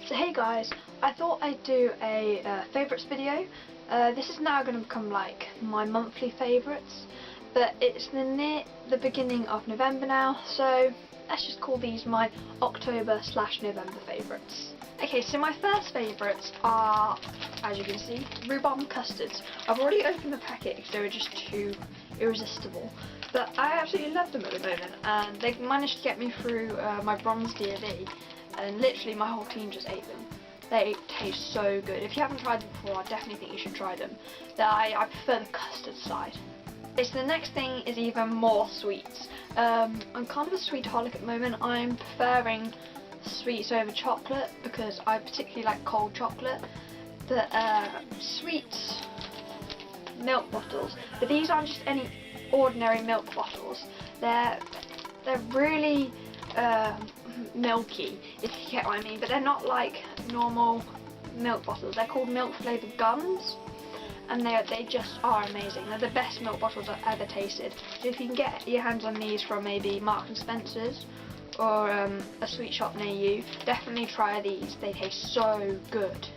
So hey guys, I thought I'd do a favourites video. This is now going to become like my monthly favourites, but it's near the beginning of November now, so let's just call these my October/November favourites. Okay, so my first favourites are, as you can see, rhubarb custards. I've already opened the packet because they were just too irresistible, but I absolutely love them at the moment, and they managed to get me through my bronze D&D. And literally my whole team just ate them. They taste so good. If you haven't tried them before, I definitely think you should try them. I prefer the custard side. Okay, so the next thing is even more sweets. I'm kind of a sweetaholic at the moment. I'm preferring sweets over chocolate because I particularly like cold chocolate. The sweet milk bottles, but these aren't just any ordinary milk bottles. They're really milky, if you get what I mean, but they're not like normal milk bottles. They're called milk flavoured gums, and they just are amazing. They're the best milk bottles I've ever tasted. So if you can get your hands on these from maybe Marks and Spencer's or a sweet shop near you, definitely try these. They taste so good.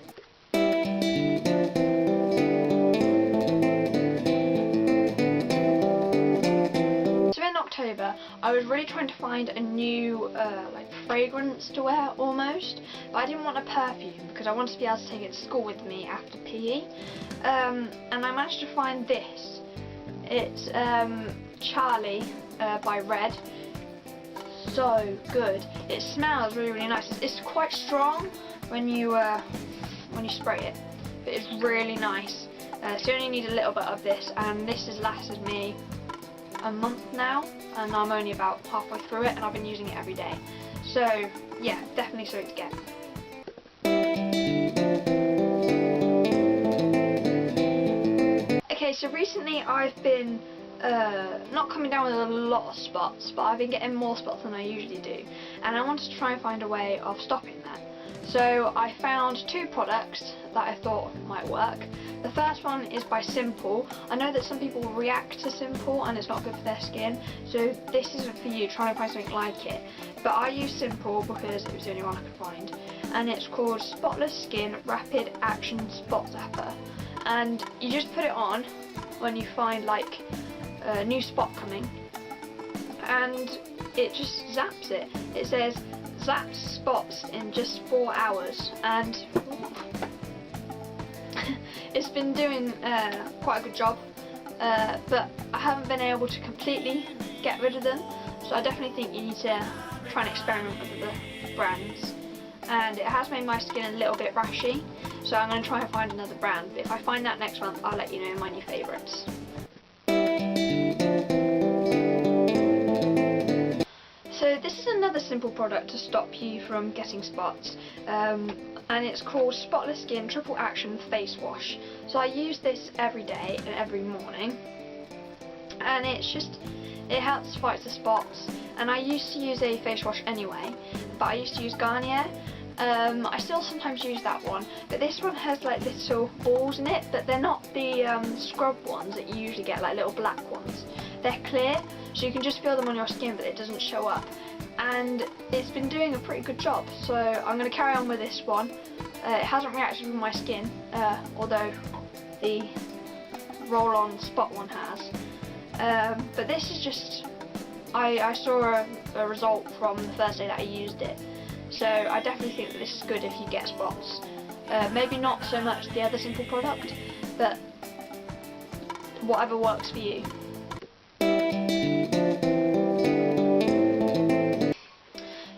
October, I was really trying to find a new like fragrance to wear almost, but I didn't want a perfume because I wanted to be able to take it to school with me after PE, and I managed to find this. It's Charlie by Red. So good. It smells really nice. It's quite strong when you spray it, but it's really nice. So you only need a little bit of this, and this has lasted me a month now, and I'm only about halfway through it, and I've been using it every day. So yeah, definitely something to get. Okay, so recently I've been not coming down with a lot of spots, but I've been getting more spots than I usually do, and I wanted to try and find a way of stopping that. So I found two products that I thought might work. The first one is by Simple. I know that some people react to Simple and it's not good for their skin, so this isn't for you. Try and find something like it. But I use Simple because it was the only one I could find, and it's called Spotless Skin Rapid Action Spot Zapper. And you just put it on when you find like a new spot coming, and it just zaps it. It says zaps spots in just 4 hours, and it's been doing quite a good job, but I haven't been able to completely get rid of them, so I definitely think you need to try and experiment with the brands. And it has made my skin a little bit rashy, so I'm going to try and find another brand, but if I find that next month, I'll let you know my new favourites. So this is another simple product to stop you from getting spots, and it's called Spotless Skin Triple Action Face Wash. So I use this every day and every morning, and it helps fight the spots. And I used to use a face wash anyway, but I used to use Garnier. I still sometimes use that one, but this one has like little balls in it, but they're not the scrub ones that you usually get, like little black ones. They're clear, so you can just feel them on your skin, but it doesn't show up. And it's been doing a pretty good job, so I'm going to carry on with this one. It hasn't reacted with my skin, although the roll-on spot one has. But this is just, I saw a result from the first day that I used it. So I definitely think that this is good if you get spots. Maybe not so much the other Simple product, but whatever works for you.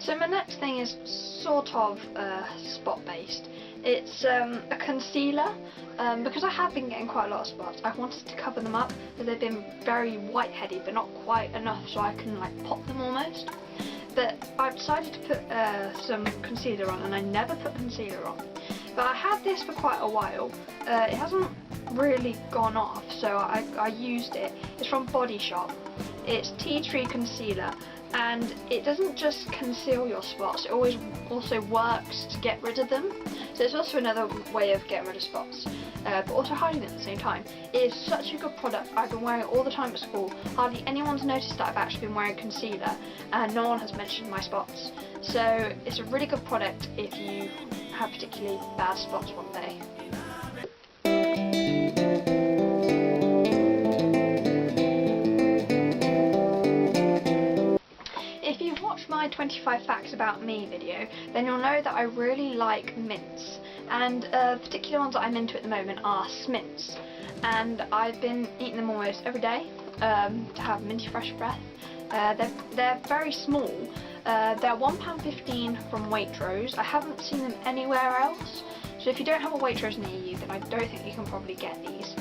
So my next thing is sort of spot based. It's a concealer, because I have been getting quite a lot of spots. I wanted to cover them up, but they've been very white-headed, but not quite enough so I can like pop them almost. But I've decided to put some concealer on, and I never put concealer on. But I had this for quite a while. It hasn't really gone off, so I used it. It's from Body Shop. It's Tea Tree Concealer, and it doesn't just conceal your spots, it always also works to get rid of them. So it's also another way of getting rid of spots, but also hiding them at the same time. It is such a good product. I've been wearing it all the time at school. Hardly anyone's noticed that I've actually been wearing concealer, and no one has mentioned my spots. So it's a really good product if you have particularly bad spots one day. If you've watched my 25 facts about me video, then you'll know that I really like mints, and the particular ones that I'm into at the moment are Smints, and I've been eating them almost every day to have minty fresh breath. They're very small. They're £1.15 from Waitrose. I haven't seen them anywhere else, so if you don't have a Waitrose near you, then I don't think you can probably get these.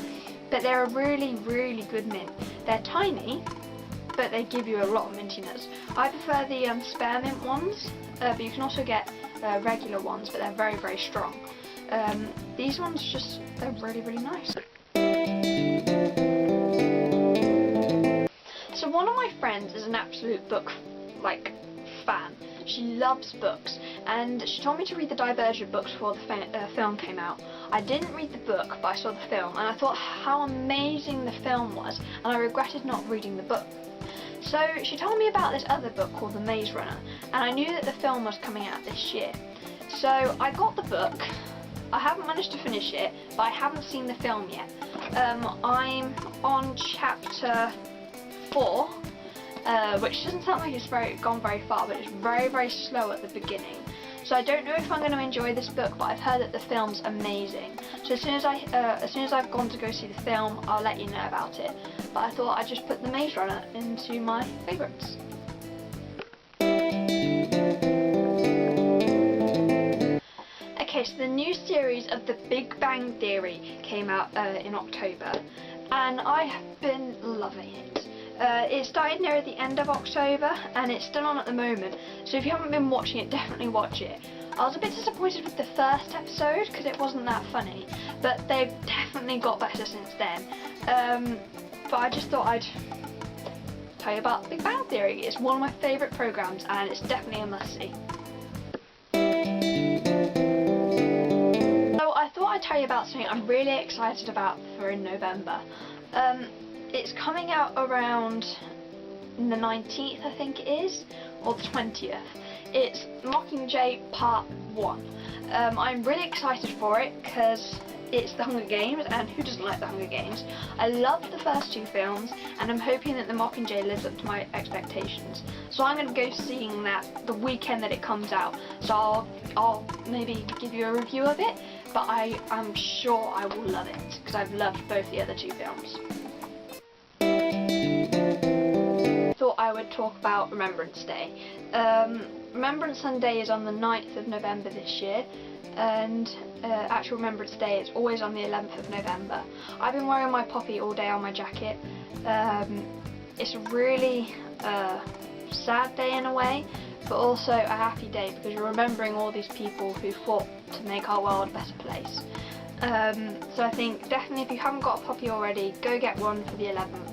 But they're a really, really good mint. They're tiny, but they give you a lot of mintiness. I prefer the spearmint ones, but you can also get regular ones, but they're very, very strong. These ones they're really, really nice. So one of my friends is an absolute book fan. She loves books, and she told me to read the Divergent books before the film came out. I didn't read the book, but I saw the film, and I thought how amazing the film was, and I regretted not reading the book. So she told me about this other book called The Maze Runner, and I knew that the film was coming out this year. So I got the book. I haven't managed to finish it, but I haven't seen the film yet. I'm on chapter 4, which doesn't sound like it's gone very far, but it's very, very slow at the beginning. So I don't know if I'm going to enjoy this book, but I've heard that the film's amazing. So as soon as I've gone to go see the film, I'll let you know about it. But I thought I'd just put The Maze Runner into my favourites. Okay, so the new series of The Big Bang Theory came out in October, and I have been loving it. It started near the end of October, and it's still on at the moment, so if you haven't been watching it, definitely watch it. I was a bit disappointed with the first episode because it wasn't that funny, but they've definitely got better since then. But I just thought I'd tell you about Big Bang Theory. It's one of my favourite programmes, and it's definitely a must-see. So I thought I'd tell you about something I'm really excited about for in November. It's coming out around the 19th, I think it is, or the 20th. It's Mockingjay Part 1. I'm really excited for it because it's The Hunger Games, and who doesn't like The Hunger Games? I loved the first 2 films, and I'm hoping that the Mockingjay lives up to my expectations. So I'm going to go seeing that the weekend that it comes out. So I'll maybe give you a review of it, but I'm sure I will love it because I've loved both the other 2 films. Thought I would talk about Remembrance Day. Remembrance Sunday is on the 9th of November this year, and actual Remembrance Day is always on the 11th of November. I've been wearing my poppy all day on my jacket. It's a really sad day in a way, but also a happy day because you're remembering all these people who fought to make our world a better place. So I think definitely if you haven't got a poppy already, go get one for the 11th.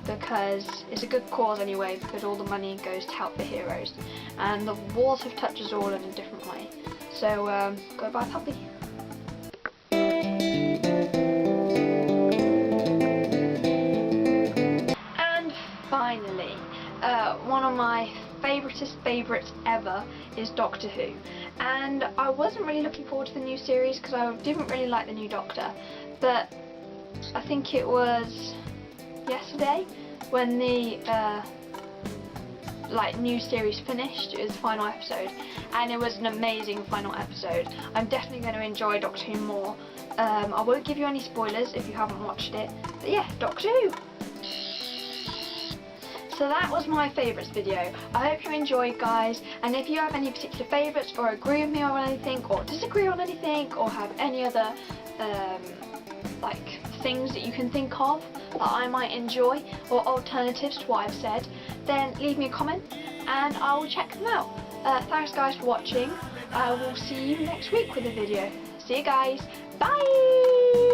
Because it's a good cause anyway, because all the money goes to help the heroes, and the wars have touched us all in a different way. So go buy a puppy. And finally, one of my favourites ever is Doctor Who, and I wasn't really looking forward to the new series because I didn't really like the new Doctor, but I think it was yesterday when the new series finished. It was the final episode, and it was an amazing final episode. I'm definitely going to enjoy Doctor Who more. I won't give you any spoilers if you haven't watched it, but yeah, Doctor Who. So that was my favourites video. I hope you enjoyed, guys, and if you have any particular favourites or agree with me on anything or disagree on anything or have any other things that you can think of that I might enjoy or alternatives to what I've said, then leave me a comment and I will check them out. Thanks guys for watching. I will see you next week with a video. See you guys. Bye!